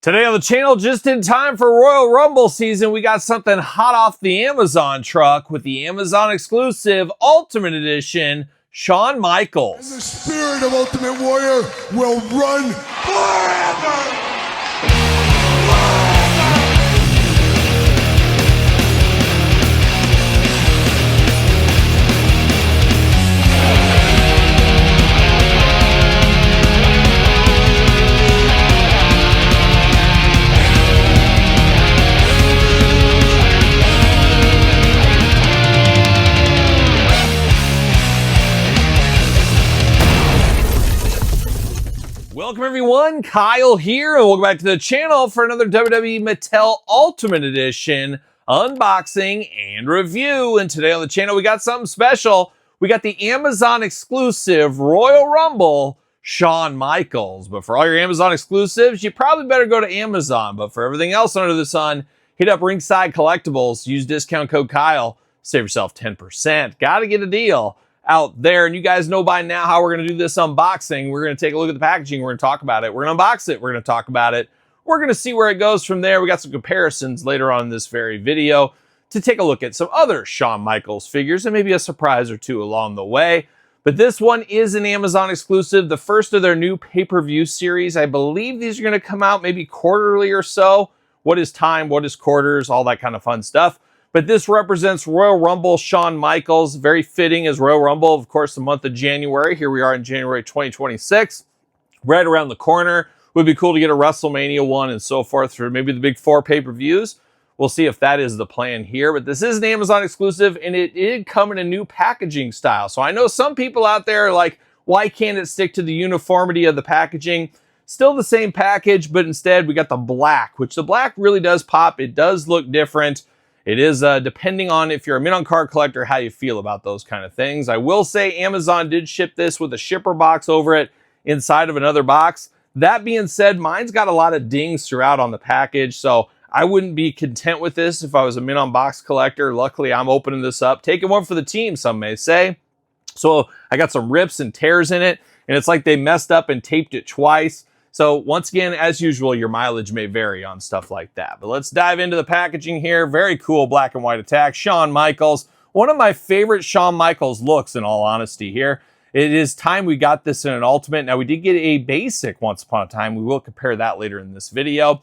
Today on the channel, just in time for Royal Rumble season, we got something hot off the Amazon truck with the Amazon exclusive Ultimate Edition, Shawn Michaels. And the spirit of Ultimate Warrior will run forever! Welcome everyone, Kyle here, and welcome back to the channel for another WWE Mattel Ultimate Edition unboxing and review. And today on the channel we got something special. We got the Amazon exclusive Royal Rumble Shawn Michaels. But for all your Amazon exclusives, you probably better go to Amazon. But for everything else under the sun, hit up Ringside Collectibles, use discount code Kyle, save yourself 10%. Gotta get a deal out there. And you guys know by now how we're going to do this unboxing. We're going to take a look at the packaging. We're going to talk about it. We're going to unbox it. We're going to talk about it. We're going to see where it goes from there. We got some comparisons later on in this very video to take a look at some other Shawn Michaels figures and maybe a surprise or two along the way. But this one is an Amazon exclusive, the first of their new pay-per-view series. I believe these are going to come out maybe quarterly or so. What is time? What is quarters? All that kind of fun stuff. But this represents Royal Rumble Shawn Michaels, very fitting as Royal Rumble, of course, the month of January. Here we are in January 2026, right around the corner. Would be cool to get a WrestleMania one and so forth for maybe the big 4 pay-per-views. We'll see if that is the plan here. But this is an Amazon exclusive, and it did come in a new packaging style. So I know some people out there are like, why can't it stick to the uniformity of the packaging? Still the same package, but instead we got the black, which the black really does pop. It does look different. It is depending on if you're a mint-on card collector, how you feel about those kind of things. I will say Amazon did ship this with a shipper box over it inside of another box. That being said, mine's got a lot of dings throughout on the package, so I wouldn't be content with this if I was a mint-on box collector. Luckily, I'm opening this up, taking one for the team, some may say. So I got some rips and tears in it, and it's like they messed up and taped it twice. So once again, as usual, your mileage may vary on stuff like that. But let's dive into the packaging here. Very cool black and white attack. Shawn Michaels. One of my favorite Shawn Michaels looks, in all honesty here. It is time we got this in an Ultimate. Now, we did get a basic once upon a time. We will compare that later in this video.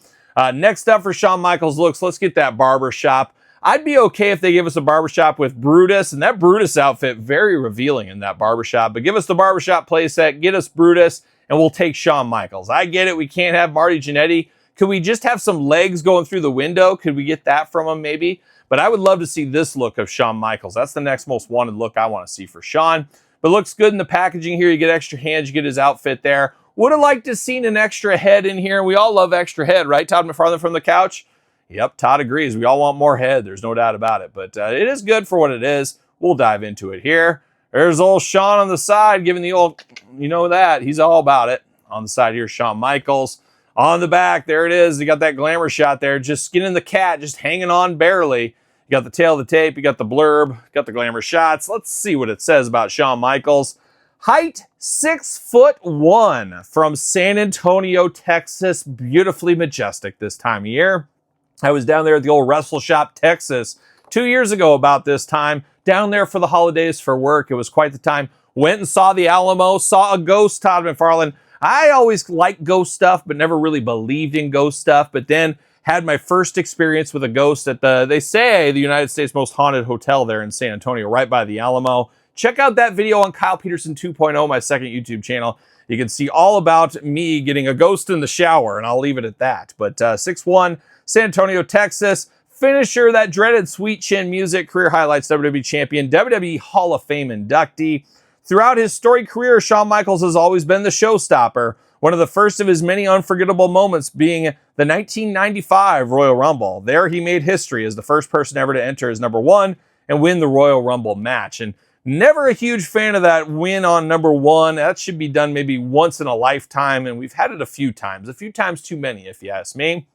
Next up for Shawn Michaels looks, let's get that barbershop. I'd be okay if they give us a barbershop with Brutus, and that Brutus outfit, very revealing in that barbershop. But give us the barbershop playset, get us Brutus, and we'll take Shawn Michaels. I get it. We can't have Marty Jannetty. Could we just have some legs going through the window? Could we get that from him maybe? But I would love to see this look of Shawn Michaels. That's the next most wanted look I want to see for Shawn. But looks good in the packaging here. You get extra hands. You get his outfit there. Would have liked to have seen an extra head in here. We all love extra head, right? Todd McFarlane from the couch? Yep, Todd agrees. We all want more head. There's no doubt about it. But it is good for what it is. We'll dive into it here. There's old Shawn on the side giving the old, you know that. He's all about it. On the side here, Shawn Michaels. On the back, there it is. You got that glamour shot there. Just skinning the cat, just hanging on barely. You got the tail of the tape. You got the blurb. Got the glamour shots. Let's see what it says about Shawn Michaels. Height, 6'1", from San Antonio, Texas. Beautifully majestic this time of year. I was down there at the old Wrestle Shop, Texas, 2 years ago about this time. Down there for the holidays for work. It was quite the time. Went and saw the Alamo. Saw a ghost, Todd McFarlane. I always liked ghost stuff, but never really believed in ghost stuff. But then had my first experience with a ghost at they say, the United States most haunted hotel there in San Antonio, right by the Alamo. Check out that video on Kyle Peterson 2.0, my second YouTube channel. You can see all about me getting a ghost in the shower, and I'll leave it at that. But 6'1", San Antonio, Texas. Finisher, that dreaded Sweet Chin music, career highlights, WWE champion, WWE Hall of Fame inductee. Throughout his storied career, Shawn Michaels has always been the showstopper. One of the first of his many unforgettable moments being the 1995 Royal Rumble. There he made history as the first person ever to enter as number 1 and win the Royal Rumble match. And never a huge fan of that win on number 1. That should be done maybe once in a lifetime, and we've had it a few times too many if you ask me.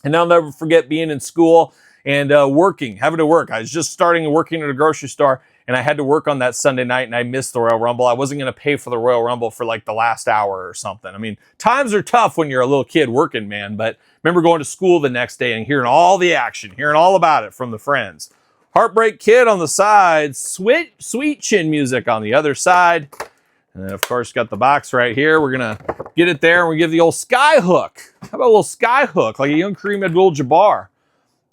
And I'll never forget being in school and having to work. I was just starting working at a grocery store, and I had to work on that Sunday night, and I missed the Royal Rumble. I wasn't going to pay for the Royal Rumble for like the last hour or something. I mean, times are tough when you're a little kid working, man, but remember going to school the next day and hearing all the action, hearing all about it from the friends. Heartbreak Kid on the side, sweet chin music on the other side. And then, of course, got the box right here. We're going to get it there, and we give the old sky hook. How about a little sky hook, like a young Kareem Abdul-Jabbar?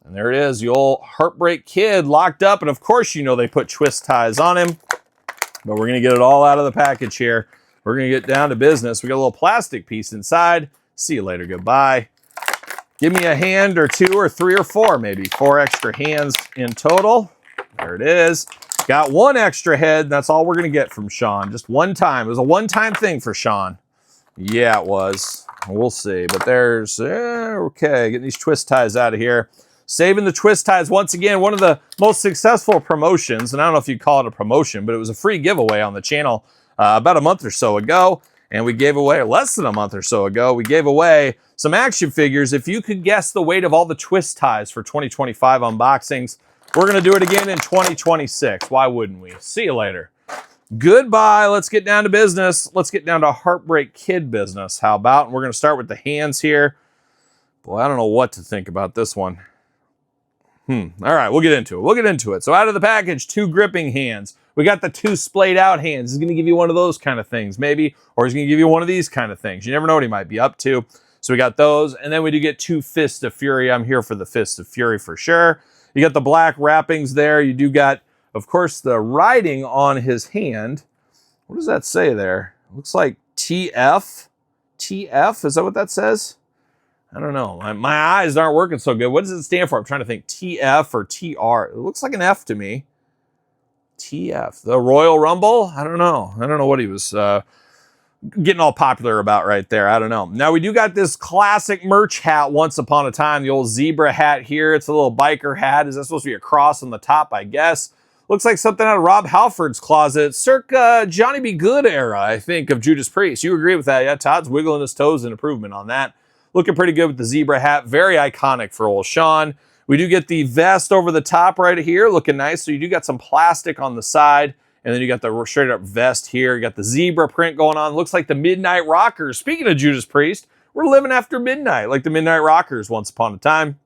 And there it is, the old Heartbreak Kid locked up. And, of course, you know they put twist ties on him. But we're going to get it all out of the package here. We're going to get down to business. We got a little plastic piece inside. See you later. Goodbye. Give me a hand or two or three or four, maybe 4 extra hands in total. There it is. Got 1 extra head. That's all we're going to get from Shawn. Just one time. It was a one-time thing for Shawn. Yeah, it was. We'll see. But there's, okay, getting these twist ties out of here. Saving the twist ties once again. One of the most successful promotions, and I don't know if you'd call it a promotion, but it was a free giveaway on the channel about a month or so ago. And we gave away, less than a month or so ago, we gave away some action figures. If you could guess the weight of all the twist ties for 2025 unboxings, we're going to do it again in 2026. Why wouldn't we? See you later. Goodbye. Let's get down to business. Let's get down to Heartbreak Kid business. How about? And we're going to start with the hands here. Boy, I don't know what to think about this one. All right, we'll get into it. So out of the package, 2 gripping hands. We got the 2 splayed out hands. He's going to give you one of those kind of things, maybe. Or he's going to give you one of these kind of things. You never know what he might be up to. So we got those. And then we do get 2 Fists of Fury. I'm here for the Fists of Fury for sure. You got the black wrappings there. You do got, of course, the writing on his hand. What does that say there? Looks like TF. TF? Is that what that says? I don't know. My eyes aren't working so good. What does it stand for? I'm trying to think. TF or TR. It looks like an F to me. TF. The Royal Rumble? I don't know. I don't know what he was getting all popular about right there. I don't know. Now, we do got this classic merch hat once upon a time. The old zebra hat here. It's a little biker hat. Is that supposed to be a cross on the top, I guess? Looks like something out of Rob Halford's closet, circa Johnny B. Good era, I think, of Judas Priest. You agree with that? Yeah, Todd's wiggling his toes in improvement on that. Looking pretty good with the zebra hat. Very iconic for old Shawn. We do get the vest over the top right here. Looking nice. So you do got some plastic on the side. And then you got the straight up vest here. You got the zebra print going on. Looks like the Midnight Rockers. Speaking of Judas Priest, we're living after midnight like the Midnight Rockers once upon a time.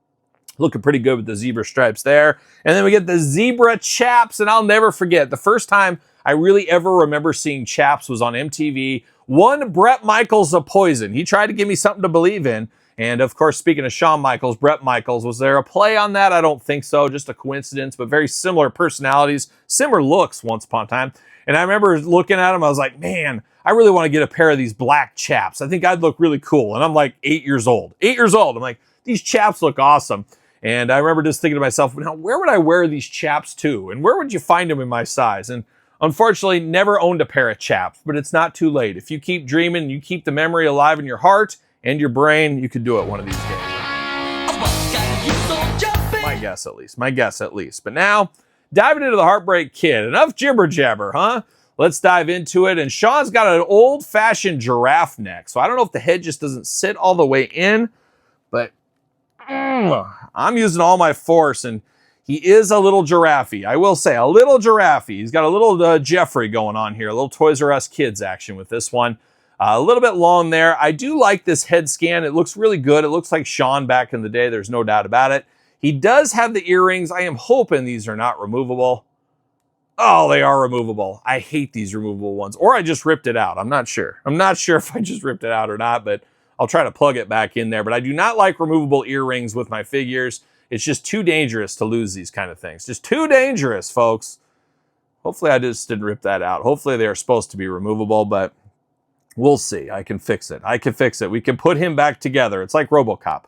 Looking pretty good with the zebra stripes there. And then we get the zebra chaps. And I'll never forget, the first time I really ever remember seeing chaps was on MTV. One Bret Michaels of Poison. He tried to give me something to believe in. And of course, speaking of Shawn Michaels, Bret Michaels, was there a play on that? I don't think so. Just a coincidence, but very similar personalities, similar looks once upon a time. And I remember looking at him, I was like, man, I really want to get a pair of these black chaps. I think I'd look really cool. And I'm like 8 years old. 8 years old. I'm like, these chaps look awesome. And I remember just thinking to myself, now, where would I wear these chaps to? And where would you find them in my size? And unfortunately, never owned a pair of chaps, but it's not too late. If you keep dreaming, you keep the memory alive in your heart and your brain, you could do it one of these days. My guess at least. But now, diving into the Heartbreak Kid. Enough jibber jabber, huh? Let's dive into it. And Shawn's got an old-fashioned giraffe neck. So I don't know if the head just doesn't sit all the way in, but I'm using all my force, and he is a little giraffe. I will say, a little giraffe. He's got a little Jeffrey going on here, a little Toys R Us Kids action with this one. A little bit long there. I do like this head scan. It looks really good. It looks like Shawn back in the day. There's no doubt about it. He does have the earrings. I am hoping these are not removable. Oh, they are removable. I hate these removable ones. Or I just ripped it out. I'm not sure. I'm not sure if I just ripped it out or not, but I'll try to plug it back in there. But I do not like removable earrings with my figures. It's just too dangerous to lose these kind of things. Just too dangerous, folks. Hopefully I just didn't rip that out. Hopefully they are supposed to be removable, but we'll see. I can fix it. We can put him back together. It's like RoboCop.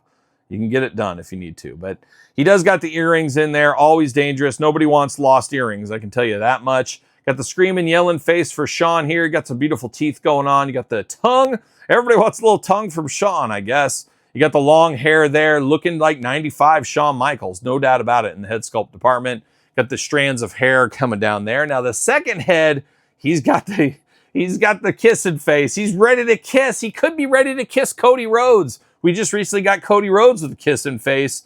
You can get it done if you need to. But he does got the earrings in there. Always dangerous. Nobody wants lost earrings. I can tell you that much. Got the screaming, yelling face for Shawn here. You got some beautiful teeth going on. You got the tongue. Everybody wants a little tongue from Shawn, I guess. You got the long hair there, looking like 95 Shawn Michaels. No doubt about it in the head sculpt department. Got the strands of hair coming down there. Now the second head, he's got the kissing face. He's ready to kiss. He could be ready to kiss Cody Rhodes. We just recently got Cody Rhodes with a kissing face.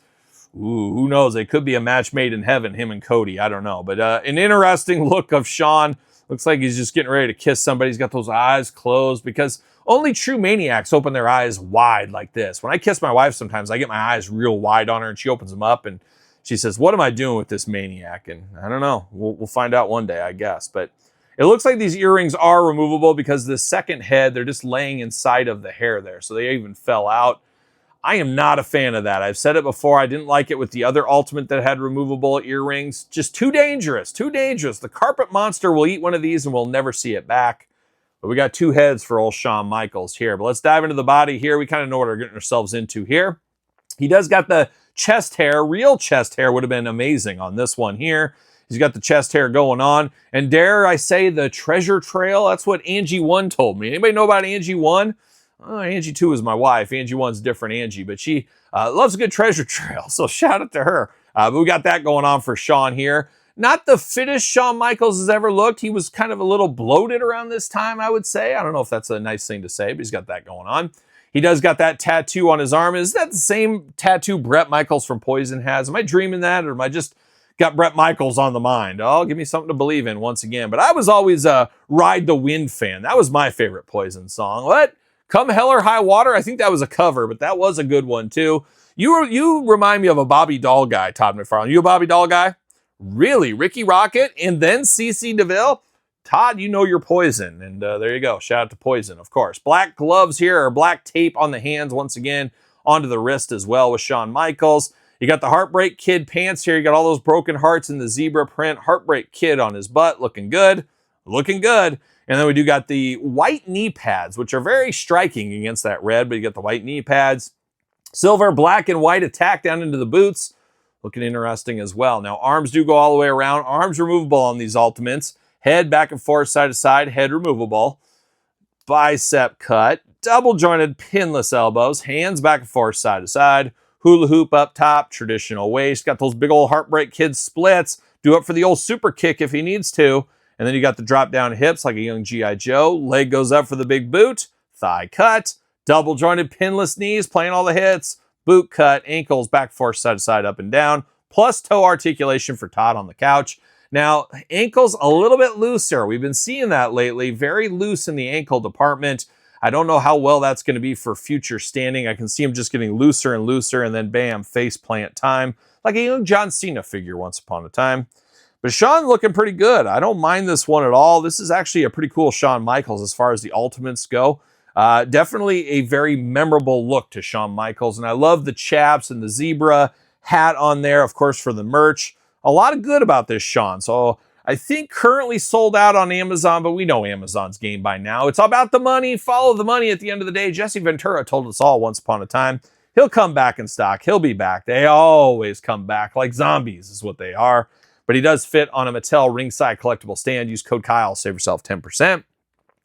Ooh, who knows? It could be a match made in heaven, him and Cody. I don't know. But an interesting look of Shawn. Looks like he's just getting ready to kiss somebody. He's got those eyes closed because only true maniacs open their eyes wide like this. When I kiss my wife sometimes, I get my eyes real wide on her and she opens them up and she says, what am I doing with this maniac? And I don't know. We'll find out one day, I guess. But it looks like these earrings are removable because the second head, they're just laying inside of the hair there. So they even fell out. I am not a fan of that. I've said it before. I didn't like it with the other Ultimate that had removable earrings. Just too dangerous, too dangerous. The carpet monster will eat one of these and we'll never see it back. But we got two heads for old Shawn Michaels here. But let's dive into the body here. We kind of know what we're getting ourselves into here. He does got the chest hair. Real chest hair would have been amazing on this one here. He's got the chest hair going on. And dare I say the treasure trail? That's what Angie 1 told me. Anybody know about Angie 1? Angie 2 is my wife. Angie 1's different Angie, but she loves a good treasure trail. So shout out to her. But we got that going on for Shawn here. Not the fittest Shawn Michaels has ever looked. He was kind of a little bloated around this time, I would say. I don't know if that's a nice thing to say, but he's got that going on. He does got that tattoo on his arm. Is that the same tattoo Bret Michaels from Poison has? Am I dreaming that, or am I just got Bret Michaels on the mind? Oh, give me something to believe in once again. But I was always a Ride the Wind fan. That was my favorite Poison song. What? Come Hell or High Water? I think that was a cover, but that was a good one too. You remind me of a Bobby Doll guy, Todd McFarlane. You a Bobby Doll guy? Really? Ricky Rocket and then CC DeVille? Todd, you know your Poison. And there you go. Shout out to Poison, of course. Black gloves here, or black tape on the hands once again, onto the wrist as well with Shawn Michaels. You got the Heartbreak Kid pants here. You got all those broken hearts in the zebra print. Heartbreak Kid on his butt. Looking good. Looking good. And then we do got the white knee pads, which are very striking against that red, but you got the white knee pads. Silver, black, and white attack down into the boots. Looking interesting as well. Now, arms do go all the way around. Arms removable on these Ultimates. Head back and forth, side to side. Head removable. Bicep cut. Double jointed pinless elbows. Hands back and forth, side to side. Hula hoop up top. Traditional waist. Got those big old Heartbreak Kid splits. Do up for the old super kick if he needs to. And then you got the drop down hips like a young G.I. Joe. Leg goes up for the big boot. Thigh cut. Double jointed pinless knees playing all the hits. Boot cut. Ankles back, forth, side to side, up and down. Plus toe articulation for Todd on the couch. Now, ankles a little bit looser. We've been seeing that lately. Very loose in the ankle department. I don't know how well that's going to be for future standing. I can see him just getting looser and looser and then bam, face plant time. Like a young John Cena figure once upon a time. But Shawn looking pretty good. I don't mind this one at all. This is actually a pretty cool Shawn Michaels as far as the Ultimates go. Definitely a very memorable look to Shawn Michaels. And I love the chaps and the zebra hat on there, of course, for the merch. A lot of good about this Shawn. So I think currently sold out on Amazon, but we know Amazon's game by now. It's all about the money. Follow the money at the end of the day. Jesse Ventura told us all once upon a time. He'll come back in stock. He'll be back. They always come back like zombies is what they are. But he does fit on a Mattel ringside collectible stand. Use code Kyle, save yourself 10%.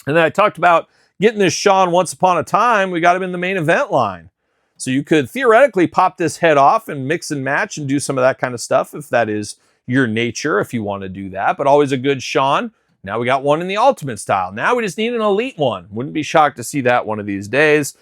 And then I talked about getting this Shawn once upon a time. We got him in the main event line. So you could theoretically pop this head off and mix and match and do some of that kind of stuff if that is your nature, if you want to do that. But always a good Shawn. Now we got one in the Ultimate style. Now we just need an elite one. Wouldn't be shocked to see that one of these days.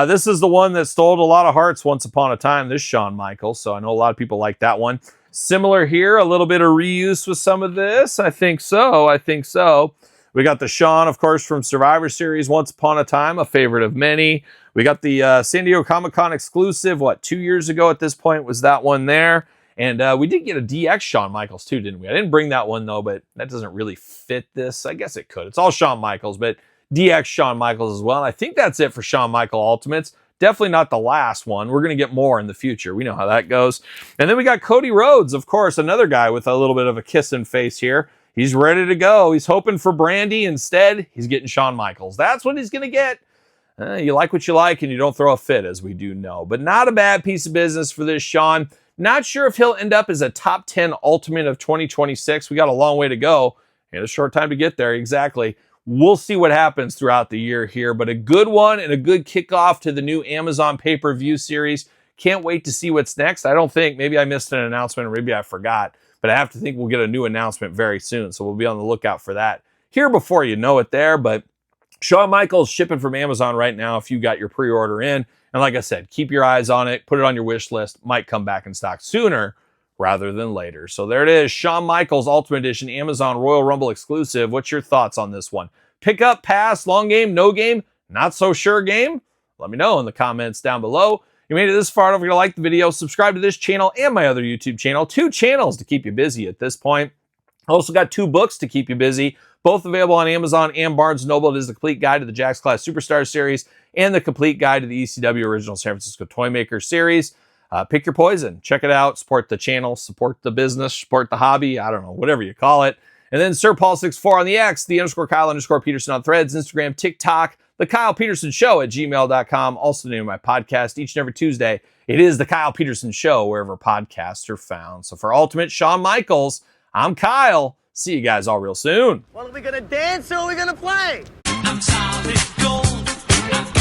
This is the one that stole a lot of hearts once upon a time, this Shawn Michaels. So I know a lot of people like that one. Similar here, a little bit of reuse with some of this. I think so. We got the Shawn, of course, from Survivor Series once upon a time, a favorite of many. We got the San Diego Comic-Con exclusive, 2 years ago at this point was that one there. And we did get a DX Shawn Michaels too, didn't we? I didn't bring that one though, but that doesn't really fit this. I guess it could. It's all Shawn Michaels, but DX Shawn Michaels as well. And I think that's it for Shawn Michael Ultimates. Definitely not the last one. We're going to get more in the future. We know how that goes. And then we got Cody Rhodes, of course, another guy with a little bit of a kissing face here. He's ready to go. He's hoping for Brandy. Instead, he's getting Shawn Michaels. That's what he's going to get. You like what you like and you don't throw a fit, as we do know. But not a bad piece of business for this Shawn. Not sure if he'll end up as a top 10 Ultimate of 2026. We got a long way to go and a short time to get there. Exactly. We'll see what happens throughout the year here, but a good one and a good kickoff to the new Amazon pay-per-view series. Can't wait to see what's next. I don't think, maybe I missed an announcement or maybe I forgot, but I have to think we'll get a new announcement very soon. So we'll be on the lookout for that here before you know it there. But Shawn Michaels shipping from Amazon right now if you got your pre-order in. And like I said, keep your eyes on it. Put it on your wish list. Might come back in stock sooner rather than later. So there it is. Shawn Michaels Ultimate Edition, Amazon Royal Rumble exclusive. What's your thoughts on this one? Pick up, pass, long game, no game, not so sure game? Let me know in the comments down below. You made it this far, don't forget to like the video, subscribe to this channel and my other YouTube channel. 2 channels to keep you busy at this point. I also got 2 books to keep you busy, both available on Amazon and Barnes & Noble. It is the Complete Guide to the Jakks Class Superstar Series and the Complete Guide to the ECW Original San Francisco Toymaker Series. Pick your poison. Check it out. Support the channel. Support the business. Support the hobby. I don't know, whatever you call it. And then Sir Paul64 on the X, _Kyle_Peterson on Threads, Instagram, TikTok, TheKylePetersonShow at gmail.com. Also the name of my podcast each and every Tuesday. It is The Kyle Peterson Show, wherever podcasts are found. So for Ultimate Shawn Michaels, I'm Kyle. See you guys all real soon. Well, are we gonna dance or are we gonna play? I'm solid gold.